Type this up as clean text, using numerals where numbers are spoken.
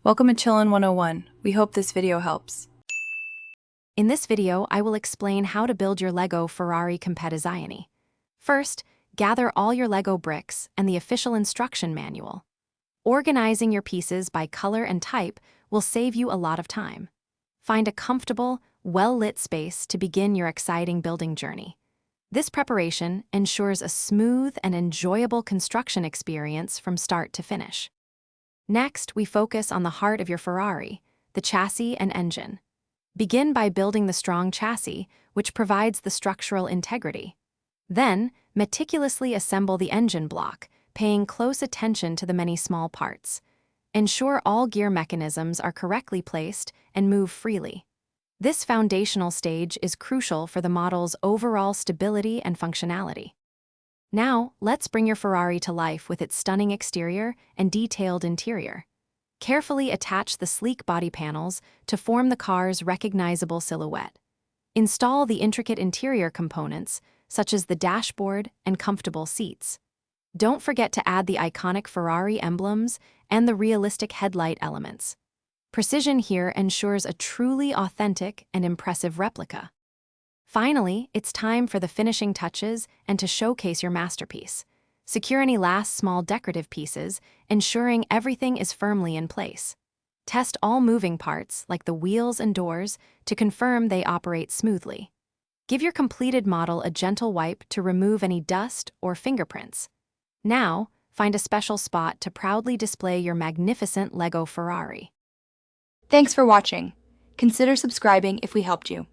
Welcome to Chillin' 101. We hope this video helps. In this video, I will explain how to build your Lego Ferrari Competizione. First, gather all your Lego bricks and the official instruction manual. Organizing your pieces by color and type will save you a lot of time. Find a comfortable, well-lit space to begin your exciting building journey. This preparation ensures a smooth and enjoyable construction experience from start to finish. Next, we focus on the heart of your Ferrari, the chassis and engine. Begin by building the strong chassis, which provides the structural integrity. Then, meticulously assemble the engine block, paying close attention to the many small parts. Ensure all gear mechanisms are correctly placed and move freely. This foundational stage is crucial for the model's overall stability and functionality. Now, let's bring your Ferrari to life with its stunning exterior and detailed interior. Carefully attach the sleek body panels to form the car's recognizable silhouette. Install the intricate interior components, such as the dashboard and comfortable seats. Don't forget to add the iconic Ferrari emblems and the realistic headlight elements. Precision here ensures a truly authentic and impressive replica. Finally, it's time for the finishing touches and to showcase your masterpiece. Secure any last small decorative pieces, ensuring everything is firmly in place. Test all moving parts, like the wheels and doors, to confirm they operate smoothly. Give your completed model a gentle wipe to remove any dust or fingerprints. Now, find a special spot to proudly display your magnificent Lego Ferrari. Thanks for watching. Consider subscribing if we helped you.